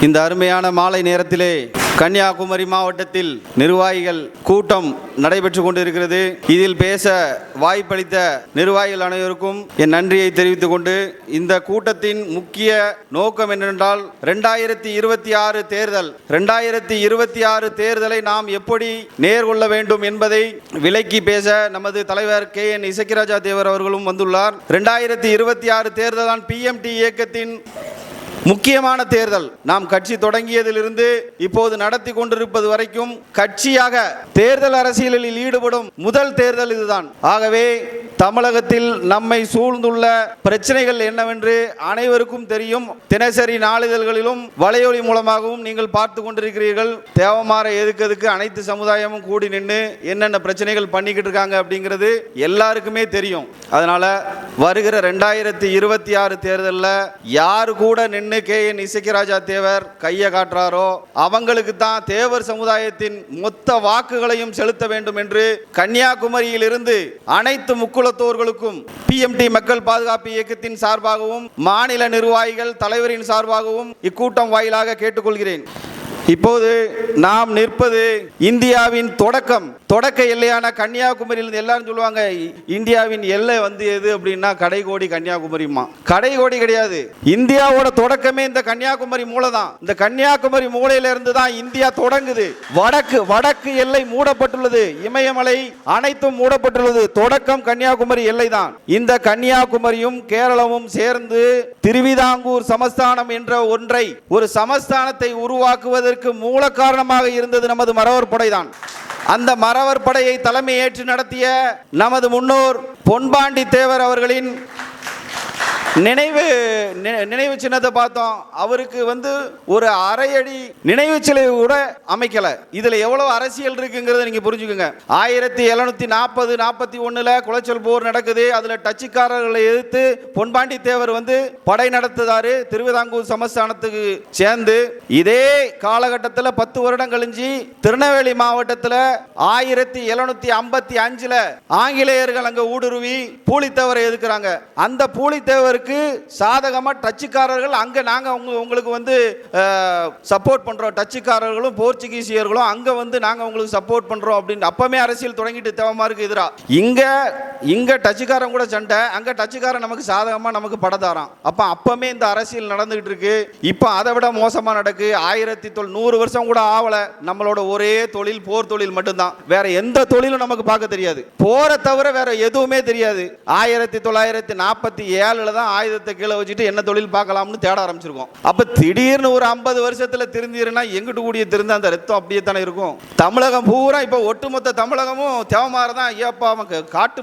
இந்த அருமையான மாலை நேரத்திலே கன்னியாகுமரி மாவட்டத்தில் நிர்வாகிகள் கூட்டம் நடைபெற்று கொண்டிருக்கிறது. இதில் பேச வாய்ப்பளித்த நிர்வாகிகள் அனைவருக்கும் என் நன்றியை தெரிவித்துக் கொண்டு, இந்த கூட்டத்தின் முக்கிய நோக்கம் என்னவென்றால் 2026 தேர்தலை நாம் எப்படி நேர்கொள்ள வேண்டும் என்பதை விளக்கி பேச நமது தலைவர் KN இசக்கிராஜா தேவர் அவர்களும் வந்துள்ளார். 2026 தேர்தல் தான் PMT இயக்கத்தின் முக்கியமான தேர்தல். நாம் கட்சி தொடங்கியதிலிருந்து இப்போது நடத்தி கொண்டிருப்பது வரைக்கும் கட்சியாக தேர்தல் அரசியலில் ஈடுபடும் முதல் தேர்தல் இதுதான். ஆகவே தமிழகத்தில் நம்மை சூழ்ந்துள்ள பிரச்சனைகள் என்னவென்று அனைவருக்கும் தெரியும். தினசரி நாளிதழ்களிலும் வலையொலி மூலமாகவும் நீங்கள் பார்த்து கொண்டிருக்கிறீர்கள். தேவமாற எதுக்கு அனைத்து சமுதாயமும் கூடி நின்று என்னென்ன பிரச்சனைகள் பண்ணிக்கிட்டு இருக்காங்க அப்படிங்கிறது எல்லாருக்குமே தெரியும். அதனால வருகிற 2026 தேர்தலில் யாரு கூட நின்று KN இசக்கிராஜா தேவர் கையை காட்டுறாரோ அவங்களுக்கு தான் தேவர் சமுதாயத்தின் மொத்த வாக்குகளையும் செலுத்த வேண்டும் என்று கன்னியாகுமரியில் இருந்து அனைத்து முக்குளத்தோர்களுக்கும் PMT மக்கள் பாதுகாப்பு இயக்கத்தின் சார்பாகவும் மாநில நிர்வாகிகள் தலைவரின் சார்பாகவும் இக்கூட்டம் வாயிலாக கேட்டுக்கொள்கிறேன். இப்போது நாம் நிற்பது இந்தியாவின் தொடக்க எல்லையான கன்னியாகுமரியிலிருந்து. எல்லாரும் சொல்லுவாங்க இந்தியாவின் எல்லை எது அப்படின்னா கடைகோடி கன்னியாகுமரிமா. கடைகோடி கிடையாது. இந்தியாவோட தொடக்கமே இந்த கன்னியாகுமரி மூலை தான். இந்த கன்னியாகுமரி மூலையில இருந்து தான் இந்தியா தொடங்குது. வடக்கு எல்லை மூடப்பட்டுள்ளது. இமயமலை அனைத்தும் மூடப்பட்டுள்ளது. தொடக்கம் கன்னியாகுமரி எல்லை தான். இந்த கன்னியாகுமரியும் கேரளமும் சேர்ந்து திருவிதாங்கூர் சமஸ்தானம் என்ற ஒரு சமஸ்தானத்தை உருவாக்குவதற்கு மூல காரணமாக இருந்தது நமது மறவர் படைதான். அந்த மறவர் படையை தலைமை ஏற்று நடத்திய நமது முன்னோர் பொன்பாண்டி தேவர் அவர்களின் நினைவு சின்னத்தை பார்த்தோம். அவருக்கு ஒரு அரையடி நினைவு சிலை கூட அமைக்கல. இதுல எவ்வளவு அரசியல் இருக்குங்கிறத நீங்க புரிஞ்சுக்கோங்க. 1740-41 குளச்சல் போர் நடக்குது. அதுல டச்சுக்காரர்களை எதிர்த்து பொன்பாண்டி தேவர் படை நடத்துதாரு திருவிதாங்கூர் சமஸ்தானத்துக்கு சேர்ந்து. இதே காலகட்டத்தில் 10 வருடம் கழிஞ்சு திருநெல்வேலி மாவட்டத்தில் 1755 ஆங்கிலேயர்கள் அங்க ஊடுருவி பூலித்தேவரை எதிர்க்கிறாங்க. அந்த பூலித்தேவருக்கு சாதகமா டச்சுக்காரர்கள் அங்க நாங்க உங்களுக்கு சப்போர்ட் பண்றோம். டச்சுக்காரர்களும் போர்ச்சுகீசியர்களும் அங்க நாங்க உங்களுக்கு சப்போர்ட் பண்றோம் அப்படின்னு அப்பவே அரசியல் தொடங்கிட்டு தேவமாருக்கு எதிரா. இங்க டச்சுக்காரன் கூட சண்டை, அங்க டச்சுக்காரன் நமக்கு சாதகமா நமக்கு படதாராம். அப்பவே இந்த அரசியல் நடந்துகிட்டு இருக்கு. இப்ப அதை விட மோசமா நடக்கு. 100 வருஷம் கூட ஆவல. நம்மளோட ஒரே தொழில் போர் தொழில் மட்டும்தான். வேற எந்த தொழிலும் நமக்கு பார்க்க தெரியாது. போரை தவிர வேற எதுவுமே தெரியாது. 1947 தான் ஆயுதத்தை கீழே வச்சுட்டு என்ன தொழில் பார்க்கலாம்னு தேட ஆரம்பிச்சிருக்கோம். அப்ப திடீர்னு ஒரு 50 வருஷத்துல திருந்திருந்தா எங்கிட்டு கூடிய திருந்த அந்த ரத்தம் அப்படியே தானே இருக்கும். தமிழகம் பூரா இப்ப ஒட்டுமொத்த தமிழகமும் தேவமாற தான். ஐயாப்பா காட்டு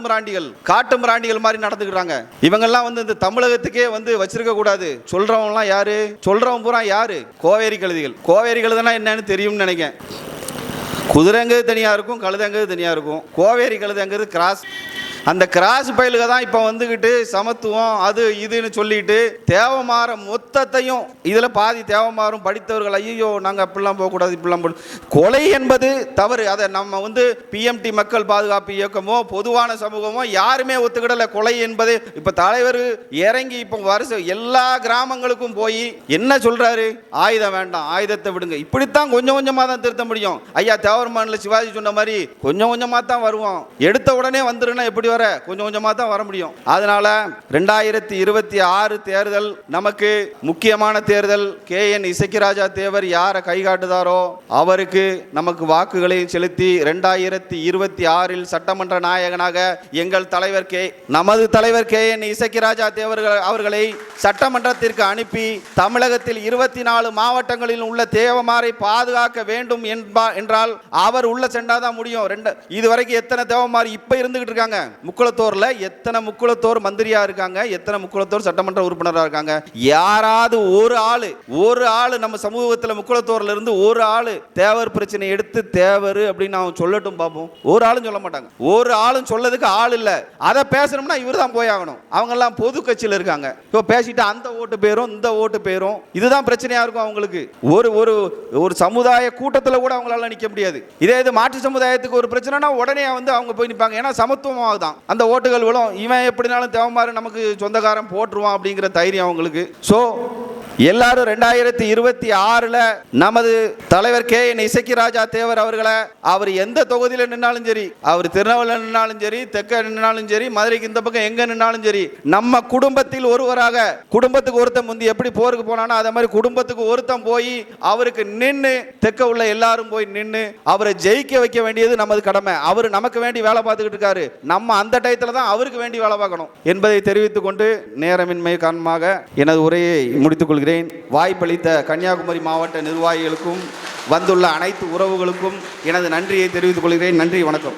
மிராண்டிகள் மாதிரி நடந்துக்கிறாங்க. இவங்கெல்லாம் இந்த தமிழகத்துக்கே வச்சிருக்க கூடாது. சொல்றவங்க யாரு? சொல்றவன் பூரா யாரு? கோவேரி கழுதுனா என்னன்னு தெரியும்னு நினைக்கிறேன். குதிரைங்கிறது தனியா இருக்கும், கழுதங்கிறது தனியா இருக்கும். கோவேரி கழுதங்கிறது கிராஸ். அந்த கிராஸ் பயிலுக தான் இப்போ சமத்துவம் அது இதுன்னு சொல்லிட்டு தேவமாற மொத்தத்தையும் இதில் பாதி தேவமாறும் படித்தவர்கள் ஐயோ நாங்கள் அப்படிலாம் போகக்கூடாது இப்படிலாம் கொலை என்பது தவறு. அதை நம்ம PMT மக்கள் பாதுகாப்பு இயக்கமோ பொதுவான சமூகமோ யாருமே ஒத்துக்கிடலை கொலை என்பது. இப்போ தலைவர் இறங்கி இப்போ வருஷம் எல்லா கிராமங்களுக்கும் போய் என்ன சொல்றாரு? ஆயுதம் வேண்டாம், ஆயுதத்தை விடுங்க. இப்படித்தான் கொஞ்சம் கொஞ்சமாக தான் திருத்த முடியும். ஐயா தேவர்மானில் சிவாஜி சொன்ன மாதிரி கொஞ்சம் கொஞ்சமாக தான் வருவோம். எடுத்த உடனே வந்துருன்னா எப்படி வர? கொஞ்சம் கொஞ்சமா தான் வர முடியும். அதனால 2026 தேர்தல் நமக்கு முக்கியமான தேர்தல். KN இசக்கிராஜா தேவர் யாரை கை காட்டுதாரோ அவருக்கு நமக்கு வாக்குகளை செலுத்தி 2026 சட்டமன்ற நாயகனாக எங்கள் தலைவர் நமது தலைவர் KN இசக்கிராஜா தேவர் அவர்களை சட்டமன்றத்திற்கு அனுப்பி தமிழகத்தில் 24 மாவட்டங்களில் உள்ள தேவமாரை பாதுகாக்க வேண்டும் என்றால் அவர் உள்ள சென்றாதான் முடியும். இதுவரைக்கும் எத்தனை தேவமாரி இப்ப இருந்துகிட்டு இருக்காங்க? முக்குளத்தோர்ல எத்தனை முக்குளத்தோர் மந்திரியா இருக்காங்க? எத்தனை முக்குளத்தோர் சட்டமன்ற உறுப்பினராக இருக்காங்க? யாராவது ஒரு ஆளு நம்ம சமூகத்தில் முக்குளத்தோர்ல இருந்து ஒரு ஆளு தேவர் பிரச்சனை எடுத்து தேவர் அப்படின்னு அவன் சொல்லட்டும் பார்ப்போம். ஒரு ஆளும் சொல்ல மாட்டாங்க. ஒரு ஆளும் சொல்லதுக்கு ஆள் இல்ல. அதை பேசணும்னா இவர் தான் போய் ஆகணும். அவங்க எல்லாம் பொது கட்சியில் இருக்காங்க. இப்போ பேசிட்டு அந்த ஓட்டு பேரும் இந்த ஓட்டு பேரும் இதுதான் பிரச்சனையா இருக்கும் அவங்களுக்கு. ஒரு சமுதாய கூட்டத்தில் கூட அவங்களால நிக்க முடியாது. இதே இது மாற்று சமுதாயத்துக்கு ஒரு பிரச்சனைனா உடனே அவங்க போய் நிற்பாங்க. ஏன்னா சமத்துவமாக தான் அந்த ஓட்டுகள் விழும். இவன் எப்படினாலும் தேவமாறு நமக்கு சொந்தக்காரன் போட்டுருவான் அப்படிங்கிற தைரியம் அவங்களுக்கு. ஸோ எல்லாரும் 2026ல நமது தலைவர் KN இசக்கிராஜா தேவர் அவர்களை அவர் எந்த தொகுதியில் நின்னாலும் சரி, அவர் திருநெல்வேலியில் நின்னாலும் சரி, தெற்க நின்னாலும் சரி, மதுரைக்கு இந்த பக்கம் எங்க நின்னாலும் சரி, நம்ம குடும்பத்தில் ஒருவராக, குடும்பத்துக்கு ஒருத்தன் முந்தி எப்படி போருக்கு போனானோ அதே மாதிரி குடும்பத்துக்கு ஒருத்தன் போய் அவருக்கு நின்று, தெற்க உள்ள எல்லாரும் போய் நின்று அவரை ஜெயிக்க வைக்க வேண்டியது நமது கடமை. அவர் நமக்கு வேண்டி வேலை பார்த்துக்கிட்டு இருக்காரு, நம்ம அந்த டயத்தில் தான் அவருக்கு வேண்டி வேலை பார்க்கணும் என்பதை தெரிவித்துக் கொண்டு நேரமின்மை காரணமாக எனது உரையை முடித்துக் கொள்கிறேன். வாய்ப்பளித்த கன்னியாகுமரி மாவட்ட நிர்வாகிகளுக்கும் வந்துள்ள அனைத்து உறவுகளுக்கும் எனது நன்றியை தெரிவித்துக் கொள்கிறேன். நன்றி, வணக்கம்.